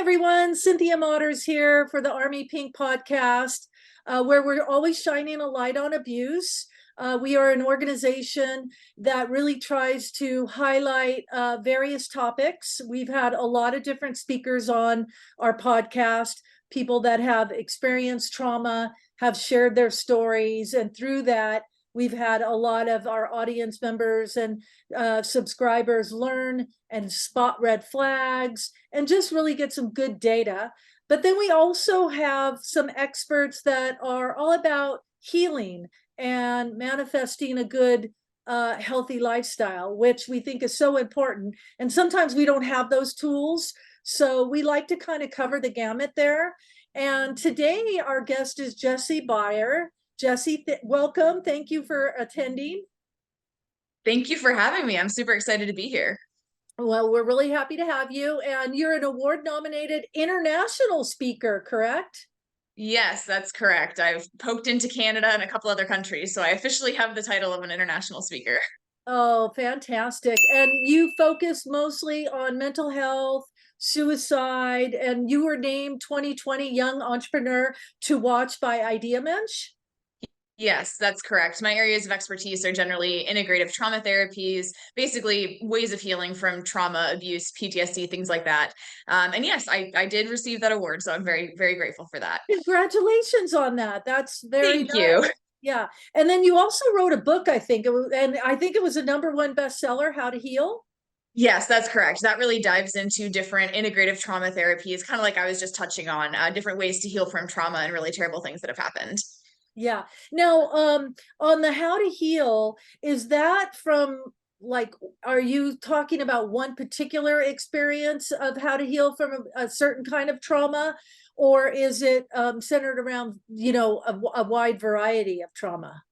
everyone. Cynthia Motters here for the AmP&x podcast, where we're always shining a light on abuse. We are an organization that really tries to highlight various topics. We've had a lot of different speakers on our podcast, people that have experienced trauma, have shared their stories, and through that, we've had a lot of our audience members and subscribers learn and spot red flags and just really get some good data. But then we also have some experts that are all about healing and manifesting a good, healthy lifestyle, which we think is so important. And sometimes we don't have those tools. So we like to kind of cover the gamut there. And today our guest is Jessi Beyer. Jessi, welcome. Thank you for attending. Thank you for having me. I'm super excited to be here. Well, we're really happy to have you. And you're an award-nominated international speaker, correct? Yes, that's correct. I've poked into Canada and a couple other countries, so I officially have the title of an international speaker. Oh, fantastic. And you focus mostly on mental health, suicide, and you were named 2020 Young Entrepreneur to Watch by IdeaMensch. Yes, that's correct. My areas of expertise are generally integrative trauma therapies, basically ways of healing from trauma, abuse, PTSD, things like that. And yes, I did receive that award, so I'm very, very grateful for that. Congratulations on that. That's very Thank you. Yeah. And then you also wrote a book, I think, and I think it was a #1 bestseller, How to Heal. Yes, that's correct. That really dives into different integrative trauma therapies, kind of like I was just touching on, different ways to heal from trauma and really terrible things that have happened. Yeah. Now, on the How to Heal, is that from like, are you talking about one particular experience of how to heal from a certain kind of trauma, or is it centered around, a wide variety of trauma?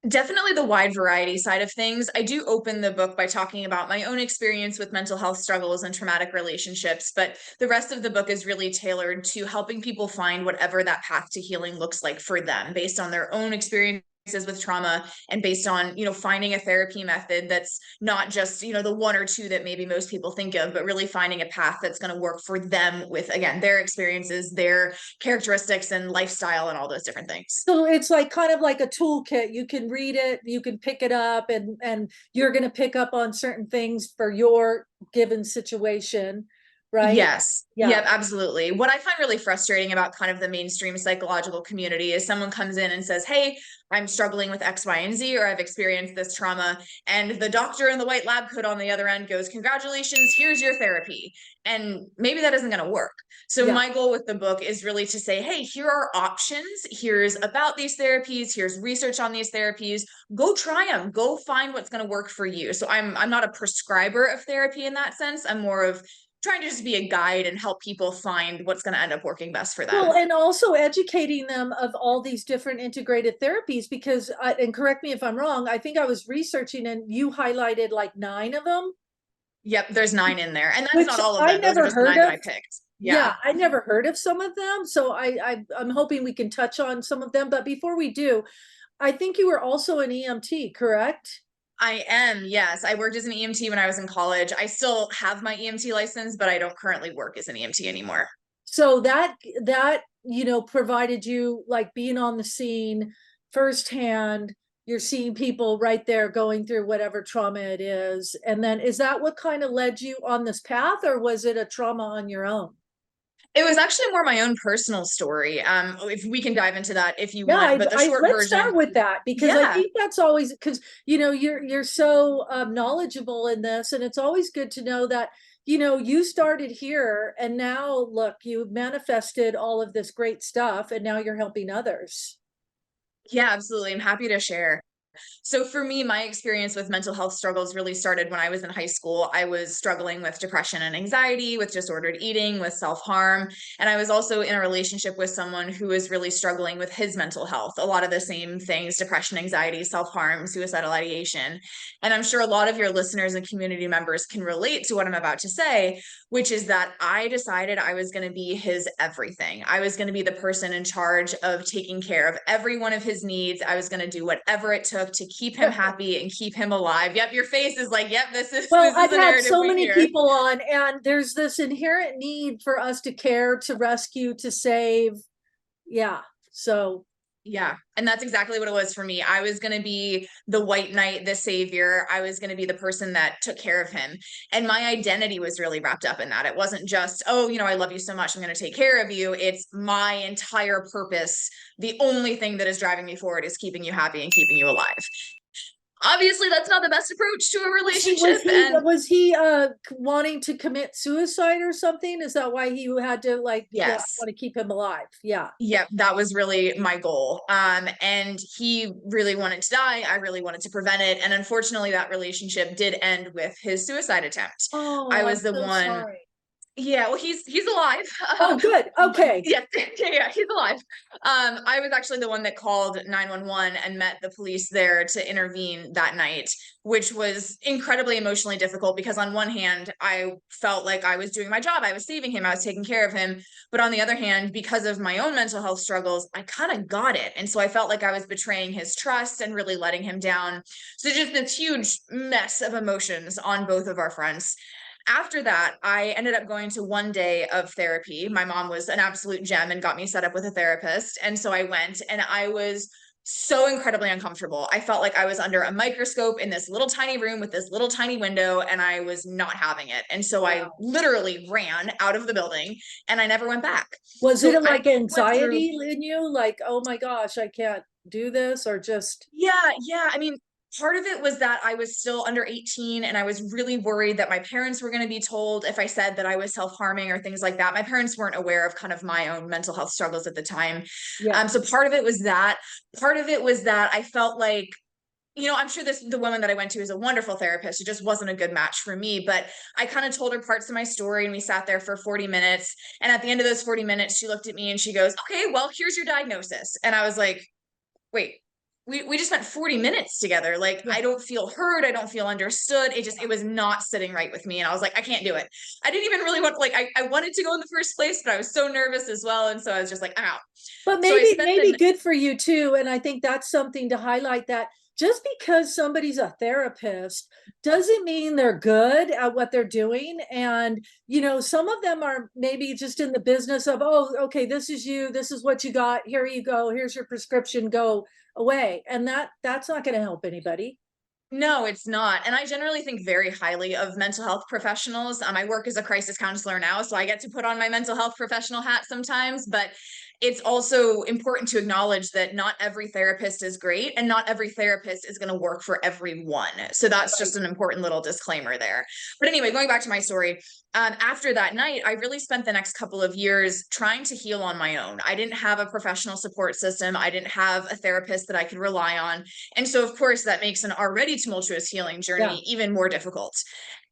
Definitely the wide variety side of things. I do open the book by talking about my own experience with mental health struggles and traumatic relationships, but the rest of the book is really tailored to helping people find whatever that path to healing looks like for them based on their own experiences with trauma and based on, finding a therapy method that's not just, the one or two that maybe most people think of, but really finding a path that's going to work for them with, again, their experiences, their characteristics and lifestyle and all those different things. So it's like kind of like a toolkit. You can read it, you can pick it up, and you're going to pick up on certain things for your given situation, right? Yes. Yeah. Yep, absolutely. What I find really frustrating about kind of the mainstream psychological community is someone comes in and says, hey, I'm struggling with X, Y, and Z, or I've experienced this trauma. And the doctor in the white lab coat on the other end goes, congratulations, here's your therapy. And maybe that isn't going to work. So Yeah. my goal with the book is really to say, hey, here are options. Here's about these therapies. Here's research on these therapies. Go try them. Go find what's going to work for you. So I'm not a prescriber of therapy in that sense. I'm more of trying to just be a guide and help people find what's going to end up working best for them. Well, and also educating them of all these different integrated therapies, because, and correct me if I'm wrong, I think I was researching and you highlighted like 9 of them. Yep, there's 9 in there. And that's Which not all of I them. Those are never just the heard 9 that of. I picked. Yeah, I never heard of some of them. So I'm hoping we can touch on some of them. But before we do, I think you were also an EMT, correct? I am, yes. I worked as an EMT when I was in college. I still have my EMT license, but I don't currently work as an EMT anymore. So that provided you like being on the scene firsthand. You're seeing people right there going through whatever trauma it is. And then is that what kind of led you on this path, or was it a trauma on your own? It was actually more my own personal story. If we can dive into that if you want, but the short let's version. start with that, because I Yeah. think that's always, because you're so knowledgeable in this, and it's always good to know that you started here, and now look, you manifested all of this great stuff, and now you're helping others. Yeah, absolutely. I'm happy to share. So for me, my experience with mental health struggles really started when I was in high school. I was struggling with depression and anxiety, with disordered eating, with self-harm. And I was also in a relationship with someone who was really struggling with his mental health. A lot of the same things: depression, anxiety, self-harm, suicidal ideation. And I'm sure a lot of your listeners and community members can relate to what I'm about to say, which is that I decided I was going to be his everything. I was going to be the person in charge of taking care of every one of his needs. I was going to do whatever it took took to keep him happy and keep him alive. Yep, your face is like, yep, this is Well, this is I've the had narrative so we many hear. people on, and there's this inherent need for us to care, to rescue, to save. Yeah. So Yeah. And that's exactly what it was for me. I was going to be the white knight, the savior. I was going to be the person that took care of him. And my identity was really wrapped up in that. It wasn't just, oh, you know, I love you so much, I'm going to take care of you. It's my entire purpose. The only thing that is driving me forward is keeping you happy and keeping you alive. Obviously, that's not the best approach to a relationship. Was he wanting to commit suicide or something? Is that why he had to like Yes. want to keep him alive? Yeah. Yep, that was really my goal. And he really wanted to die. I really wanted to prevent it. And unfortunately, that relationship did end with his suicide attempt. Oh, I was I'm the so one. sorry. Yeah, well, he's alive. Oh, good. Okay. Yeah, he's alive. I was actually the one that called 911 and met the police there to intervene that night, which was incredibly emotionally difficult because on one hand, I felt like I was doing my job. I was saving him. I was taking care of him. But on the other hand, because of my own mental health struggles, I kind of got it. And so I felt like I was betraying his trust and really letting him down. So just this huge mess of emotions on both of our fronts. After that, I ended up going to one day of therapy. My mom was an absolute gem and got me set up with a therapist. And so I went and I was so incredibly uncomfortable. I felt like I was under a microscope in this little tiny room with this little tiny window, and I was not having it. And so I literally ran out of the building and I never went back. Was So it like I anxiety in you? Like, oh my gosh, I can't do this, or just Yeah. I mean, part of it was that I was still under 18 and I was really worried that my parents were going to be told if I said that I was self-harming or things like that. My parents weren't aware of kind of my own mental health struggles at the time. yeah. So part of it was that. Part of it was that I felt like, you know, I'm sure the woman that I went to is a wonderful therapist. It just wasn't a good match for me. But I kind of told her parts of my story and we sat there for 40 minutes. And at the end of those 40 minutes, she looked at me and she goes, okay, well, here's your diagnosis. And I was like, wait, we just spent 40 minutes together. Like, I don't feel heard. I don't feel understood. It was not sitting right with me. And I was like, I can't do it. I didn't even really want, like, I wanted to go in the first place, but I was so nervous as well. And so I was just like, I'm out. But maybe good for you too. And I think that's something to highlight, that just because somebody's a therapist doesn't mean they're good at what they're doing. And, you know, some of them are maybe just in the business of, oh, okay, this is you, this is what you got, here you go, here's your prescription, go away. And that's not going to help anybody. No, it's not. And I generally think very highly of mental health professionals. I work as a crisis counselor now, so I get to put on my mental health professional hat sometimes, but it's also important to acknowledge that not every therapist is great and not every therapist is going to work for everyone. So that's just an important little disclaimer there. But anyway, going back to my story, after that night, I really spent the next couple of years trying to heal on my own. I didn't have a professional support system. I didn't have a therapist that I could rely on. And so, of course, that makes an already tumultuous healing journey even more difficult.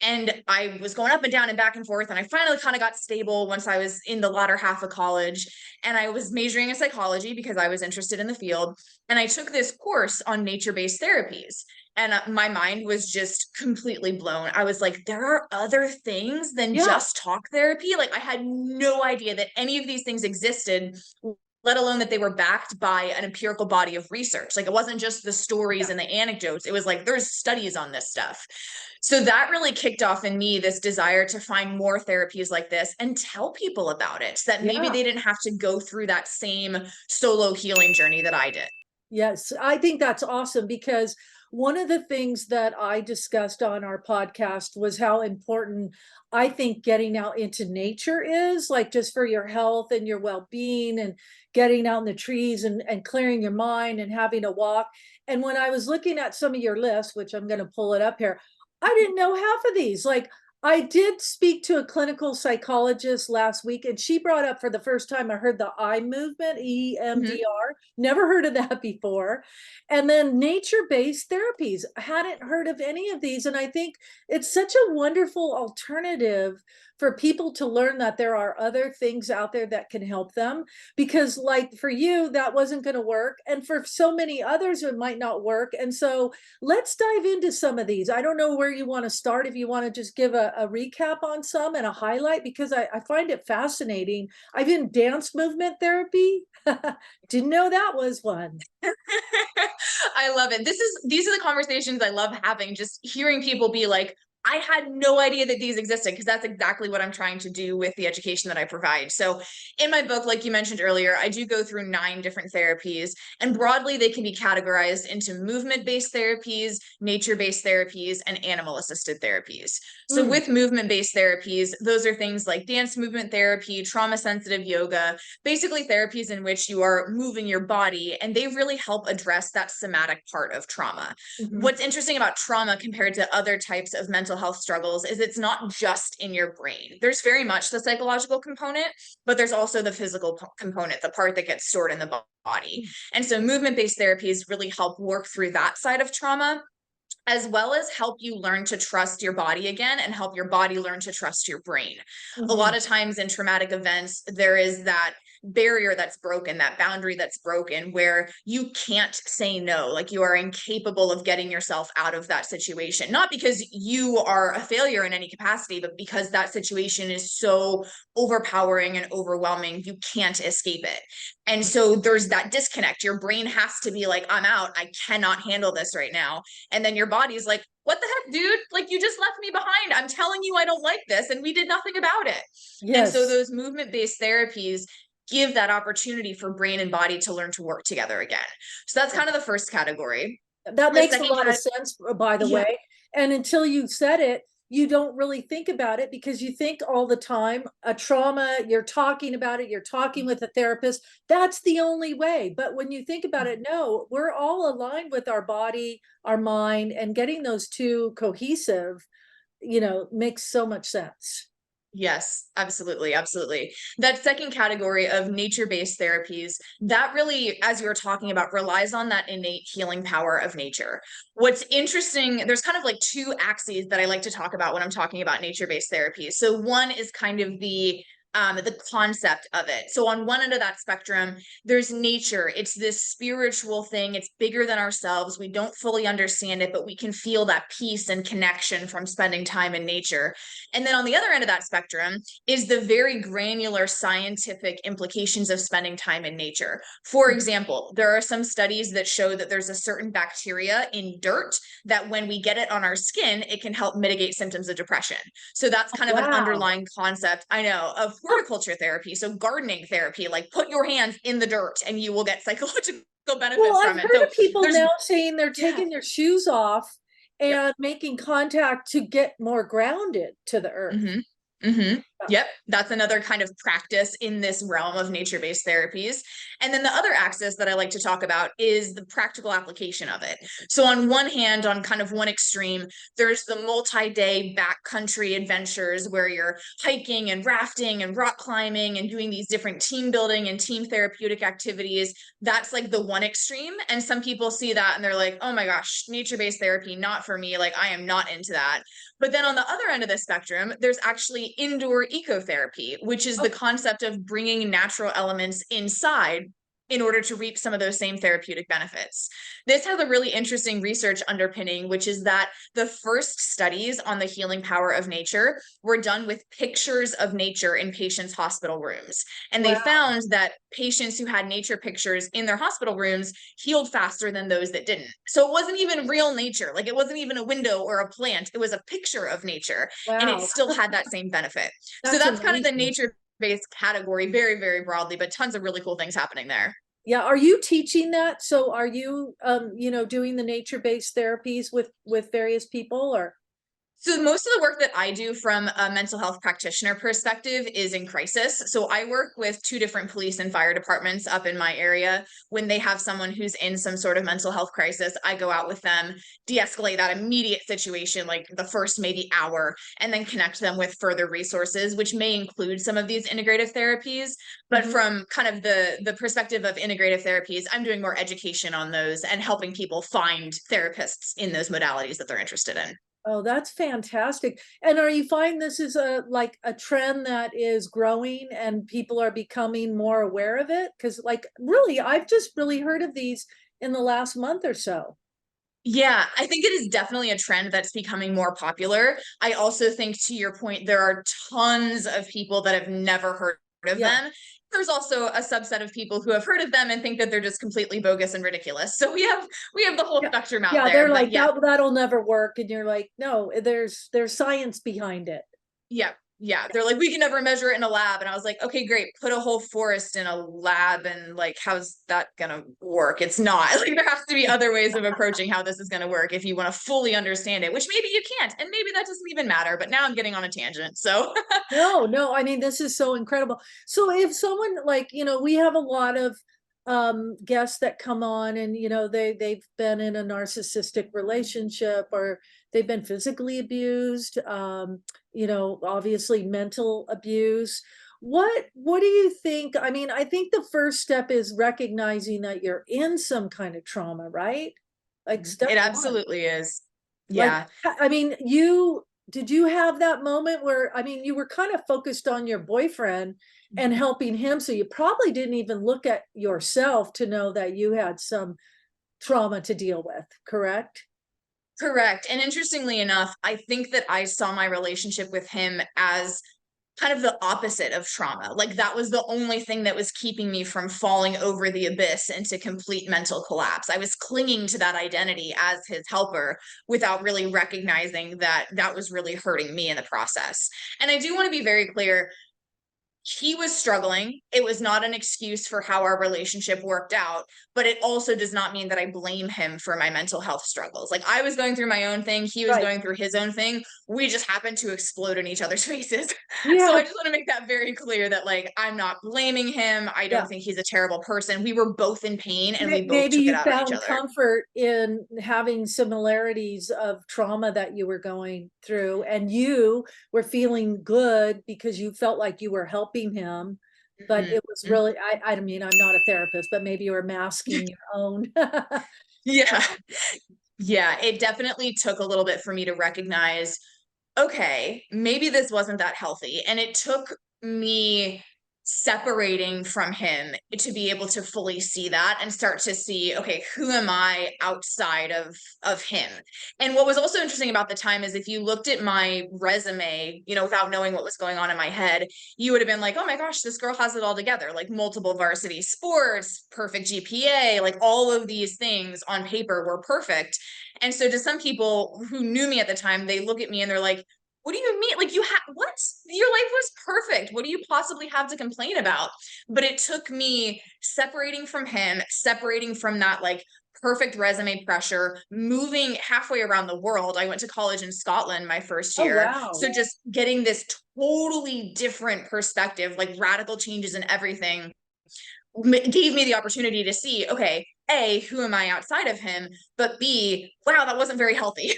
And I was going up and down and back and forth. And I finally kind of got stable once I was in the latter half of college. And I was majoring in psychology because I was interested in the field. And I took this course on nature-based therapies. And my mind was just completely blown. I was like, there are other things than just talk therapy. Like, I had no idea that any of these things existed, let alone that they were backed by an empirical body of research. Like, it wasn't just the stories and the anecdotes. It was like, there's studies on this stuff. So that really kicked off in me this desire to find more therapies like this and tell people about it, so that maybe they didn't have to go through that same solo healing journey that I did. Yes, I think that's awesome, because one of the things that I discussed on our podcast was how important I think getting out into nature is, like, just for your health and your well-being, and getting out in the trees and clearing your mind and having a walk. And when I was looking at some of your lists, which I'm going to pull it up here, I didn't know half of these. Like, I did speak to a clinical psychologist last week, and she brought up for the first time, I heard the eye movement, EMDR, never heard of that before. And then nature-based therapies, I hadn't heard of any of these. And I think it's such a wonderful alternative for people to learn that there are other things out there that can help them. Because, like, for you, that wasn't going to work. And for so many others, it might not work. And so let's dive into some of these. I don't know where you want to start. If you want to just give a a recap on some and a highlight, because I find it fascinating. I've been dance movement therapy. Didn't know that was one. I love it. These are the conversations I love having, just hearing people be like, I had no idea that these existed, because that's exactly what I'm trying to do with the education that I provide. So in my book, like you mentioned earlier, I do go through 9 different therapies, and broadly they can be categorized into movement-based therapies, nature-based therapies, and animal-assisted therapies. So with movement-based therapies, those are things like dance movement therapy, trauma-sensitive yoga, basically therapies in which you are moving your body, and they really help address that somatic part of trauma. What's interesting about trauma compared to other types of mental health struggles is it's not just in your brain. There's very much the psychological component, but there's also the physical component, the part that gets stored in the body. And so movement-based therapies really help work through that side of trauma, as well as help you learn to trust your body again and help your body learn to trust your brain. A lot of times in traumatic events, there is that barrier that's broken, that boundary that's broken, where you can't say no, like you are incapable of getting yourself out of that situation, not because you are a failure in any capacity, but because that situation is so overpowering and overwhelming, you can't escape it. And so there's that disconnect. Your brain has to be like, I'm out, I cannot handle this right now. And then your body's like, what the heck, dude? Like, you just left me behind. I'm telling you I don't like this, and we did nothing about it. And so those movement-based therapies give that opportunity for brain and body to learn to work together again. So that's kind of the first category. That makes a lot of sense, by the way. And until you said it, you don't really think about it, because you think all the time a trauma, you're talking about it, you're talking with a therapist, that's the only way. But when you think about it, no, we're all aligned with our body, our mind, and getting those two cohesive, makes so much sense. Yes, absolutely. Absolutely. That second category of nature-based therapies, that really, as you were talking about, relies on that innate healing power of nature. What's interesting, there's kind of like 2 axes that I like to talk about when I'm talking about nature-based therapies. So one is kind of the concept of it. So on one end of that spectrum, there's nature. It's this spiritual thing. It's bigger than ourselves. We don't fully understand it, but we can feel that peace and connection from spending time in nature. And then on the other end of that spectrum is the very granular scientific implications of spending time in nature. For example, there are some studies that show that there's a certain bacteria in dirt that when we get it on our skin, it can help mitigate symptoms of depression. So that's kind of an underlying concept, I know, of horticulture therapy. So gardening therapy, like put your hands in the dirt and you will get psychological benefits from it. I've heard of people now saying they're taking their shoes off and making contact to get more grounded to the earth. Yep, that's another kind of practice in this realm of nature-based therapies. And then the other axis that I like to talk about is the practical application of it. So on one hand, on kind of one extreme, there's the multi-day backcountry adventures where you're hiking and rafting and rock climbing and doing these different team building and team therapeutic activities. That's like the one extreme. And some people see that and they're like, oh my gosh, nature-based therapy, not for me. Like, I am not into that. But then on the other end of the spectrum, there's actually indoor ecotherapy, which is the concept of bringing natural elements inside in order to reap some of those same therapeutic benefits. This has a really interesting research underpinning, which is that the first studies on the healing power of nature were done with pictures of nature in patients' hospital rooms. And they found that patients who had nature pictures in their hospital rooms healed faster than those that didn't. So it wasn't even real nature. Like, it wasn't even a window or a plant. It was a picture of nature, and it still had that same benefit. So that's kind of the nature-based category, very, very broadly, but tons of really cool things happening there. Yeah. Are you teaching that? So are you, doing the nature-based therapies with various people, or? So most of the work that I do from a mental health practitioner perspective is in crisis. So I work with 2 different police and fire departments up in my area. When they have someone who's in some sort of mental health crisis, I go out with them, de-escalate that immediate situation, like the first maybe hour, and then connect them with further resources, which may include some of these integrative therapies. But from kind of the perspective of integrative therapies, I'm doing more education on those and helping people find therapists in those modalities that they're interested in. Oh, that's fantastic. And are you finding this is a trend that is growing and people are becoming more aware of it? Because really, I've just really heard of these in the last month or so. Yeah, I think it is definitely a trend that's becoming more popular. I also think, to your point, there are tons of people that have never heard of Yeah. them. There's also a subset of people who have heard of them and think that they're just completely bogus and ridiculous. So we have the whole Yeah. spectrum out Yeah, there. they're But like yeah, that'll never work, and you're like, no, there's science behind it. yeah, yeah. They're like, we can never measure it in a lab. And I was like, okay, great. Put a whole forest in a lab and like, how's that gonna work? It's not. Like there has to be other ways of approaching how this is gonna work if you want to fully understand it, which maybe you can't. And maybe that doesn't even matter. But now I'm getting on a tangent. So No, no, I mean, this is so incredible. So if someone like, we have a lot of guests that come on and they've been in a narcissistic relationship, or they've been physically abused, obviously mental abuse. What do you think? I mean, I think the first step is recognizing that you're in some kind of trauma, right? Like step it one. absolutely is. Like, Yeah. I mean, did you have that moment where, I mean, you were kind of focused on your boyfriend and helping him, so you probably didn't even look at yourself to know that you had some trauma to deal with, correct? Correct. And interestingly enough, I think that I saw my relationship with him as kind of the opposite of trauma. Like that was the only thing that was keeping me from falling over the abyss into complete mental collapse. I was clinging to that identity as his helper without really recognizing that that was really hurting me in the process. And I do want to be very clear, he was struggling. It was not an excuse for how our relationship worked out, but it also does not mean that I blame him for my mental health struggles. Like I was going through my own thing, he was Right. going through his own thing. We just happened to explode in each other's faces. So Yeah. I just want to make that very clear that like I'm not blaming him. I don't Yeah. think he's a terrible person. We were both in pain and we both Maybe took it you out on each found other. comfort in having similarities of trauma that you were going through, and you were feeling good because you felt like you were helping him. But it was Mhm. really, I mean, I'm not a therapist, but maybe you were masking your own. Yeah. Yeah, it definitely took a little bit for me to recognize, okay, maybe this wasn't that healthy. And it took me separating from him to be able to fully see that and start to see, okay, who am I outside of him? And what was also interesting about the time is if you looked at my resume, without knowing what was going on in my head, you would have been like, oh my gosh, this girl has it all together, like multiple varsity sports, perfect GPA, like all of these things on paper were perfect. And so to some people who knew me at the time, they look at me and they're like, what do you mean? Like you have what? Your life was perfect. What do you possibly have to complain about? But it took me separating from him, separating from that like perfect resume pressure, moving halfway around the world. I went to college in Scotland my first Oh, year. wow. So just getting this totally different perspective, like radical changes in everything gave me the opportunity to see, okay, A, who am I outside of him? But B, wow, that wasn't very healthy.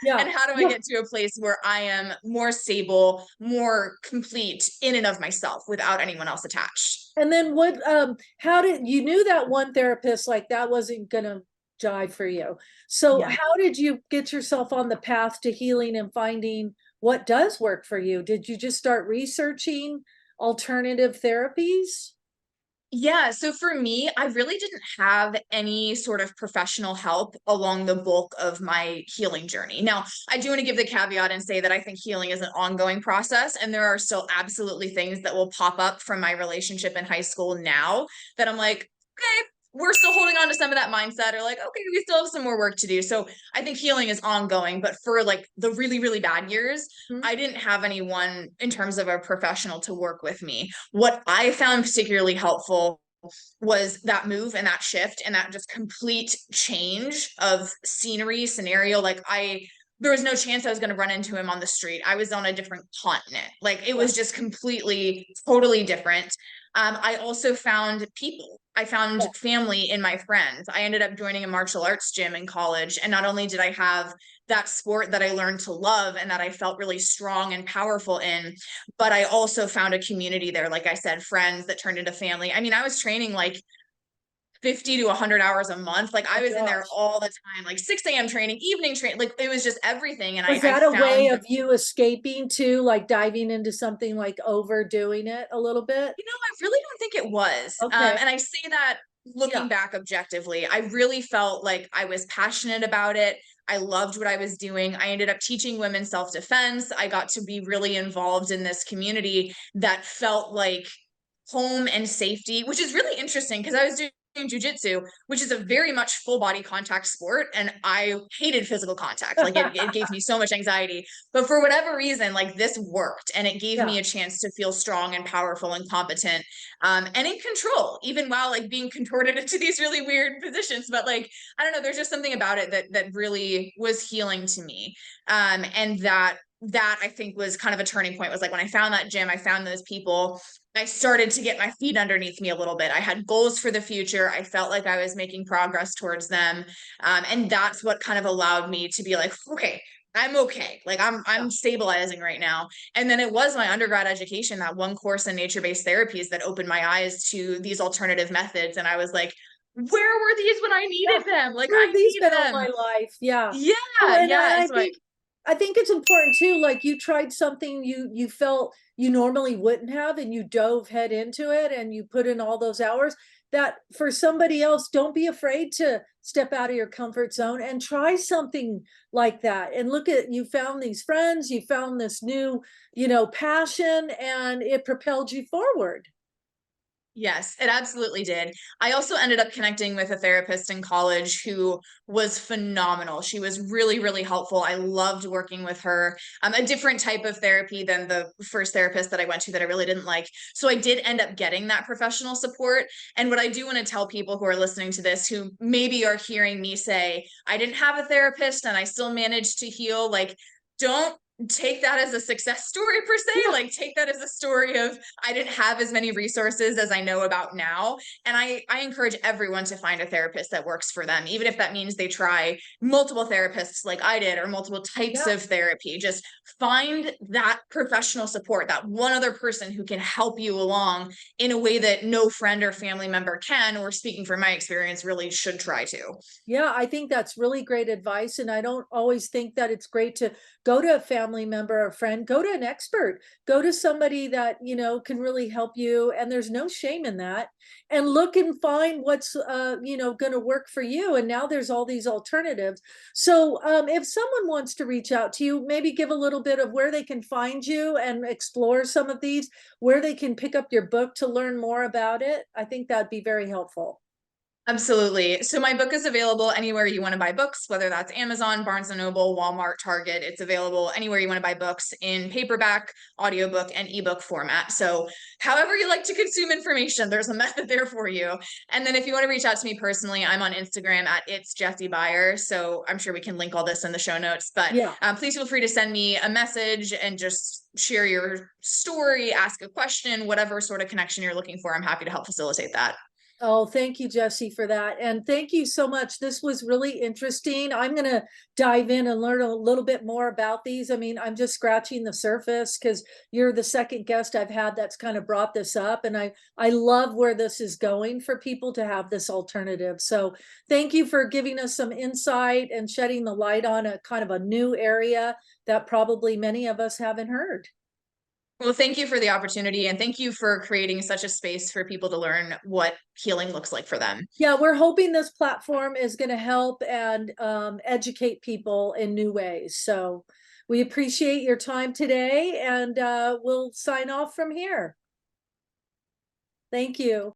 Yeah. And how do I Yeah. get to a place where I am more stable, more complete in and of myself without anyone else attached? And then how did you knew that one therapist, like that wasn't gonna jive for you. So Yeah. how did you get yourself on the path to healing and finding what does work for you? Did you just start researching alternative therapies? Yeah, so for me, I really didn't have any sort of professional help along the bulk of my healing journey. Now, I do want to give the caveat and say that I think healing is an ongoing process, and there are still absolutely things that will pop up from my relationship in high school now that I'm like, okay, we're still holding on to some of that mindset, or like, okay, we still have some more work to do. So I think healing is ongoing, but for like the really, really bad years, Hmm? I didn't have anyone in terms of a professional to work with me. What I found particularly helpful was that move and that shift and that just complete change of scenery, scenario. Like there was no chance I was going to run into him on the street. I was on a different continent. Like it Yeah. was just completely, totally different. I also found people. I Yeah. found family in my friends. I ended up joining a martial arts gym in college. And not only did I have that sport that I learned to love and that I felt really strong and powerful in, but I also found a community there. Like I said, friends that turned into family. I mean, I was training like 50 to 100 hours a month. Like I Oh was in there gosh. all the time, like 6 a.m. training, evening training. Like it was just everything. And Was I that a way found of you escaping too, like diving into something, like overdoing it a little bit? I really don't think it was. Okay. And I say that looking back objectively, I really felt like I was passionate about it. I loved what I was doing. I ended up teaching women self-defense. I got to be really involved in this community that felt like home and safety, which is really interesting because I was doing jujitsu, which is a very much full body contact sport. And I hated physical contact. Like it gave me so much anxiety. But for whatever reason, like this worked and it gave me a chance to feel strong and powerful and competent and in control, even while like being contorted into these really weird positions. But like, I don't know, there's just something about it that really was healing to me. And that I think was kind of a turning point, was like when I found that gym, I found those people, I started to get my feet underneath me a little bit. I had goals for the future. I felt like I was making progress towards them. And that's what kind of allowed me to be like, okay, I'm okay. Like I'm stabilizing right now. And then it was my undergrad education, that one course in nature-based therapies, that opened my eyes to these alternative methods. And I was like, where were these when I needed them? Like Where I have these need been all them. my life? Yeah. Yeah. Oh, and Yeah. I think it's important too, like you tried something you felt you normally wouldn't have, and you dove head into it and you put in all those hours. That for somebody else, don't be afraid to step out of your comfort zone and try something like that. And look at, you found these friends, you found this new, passion, and it propelled you forward. Yes, it absolutely did. I also ended up connecting with a therapist in college who was phenomenal. She was really, really helpful. I loved working with her. A different type of therapy than the first therapist that I went to that I really didn't like. So I did end up getting that professional support. And what I do want to tell people who are listening to this, who maybe are hearing me say, I didn't have a therapist and I still managed to heal, like, don't take that as a success story per se. Like take that as a story of, I didn't have as many resources as I know about now. And I encourage everyone to find a therapist that works for them, even if that means they try multiple therapists like I did, or multiple types of therapy. Just find that professional support, that one other person who can help you along in a way that no friend or family member can, or speaking from my experience, really should try to. Yeah, I think that's really great advice. And I don't always think that it's great to go to a family member or friend, go to an expert, go to somebody that, can really help you. And there's no shame in that. And look and find what's, going to work for you. And now there's all these alternatives. So if someone wants to reach out to you, maybe give a little bit of where they can find you and explore some of these, where they can pick up your book to learn more about it. I think that'd be very helpful. Absolutely. So my book is available anywhere you want to buy books, whether that's Amazon, Barnes and Noble, Walmart, Target. It's available anywhere you want to buy books in paperback, audiobook, and ebook format. So however you like to consume information, there's a method there for you. And then if you want to reach out to me personally, I'm on Instagram at It's Jessi Beyer. So I'm sure we can link all this in the show notes, but please feel free to send me a message and just share your story, ask a question, whatever sort of connection you're looking for. I'm happy to help facilitate that. Oh, thank you, Jessi, for that. And thank you so much. This was really interesting. I'm going to dive in and learn a little bit more about these. I mean, I'm just scratching the surface because you're the second guest I've had that's kind of brought this up. And I love where this is going for people to have this alternative. So thank you for giving us some insight and shedding the light on a kind of a new area that probably many of us haven't heard. Well, thank you for the opportunity, and thank you for creating such a space for people to learn what healing looks like for them. Yeah, we're hoping this platform is going to help and educate people in new ways. So we appreciate your time today, and we'll sign off from here. Thank you.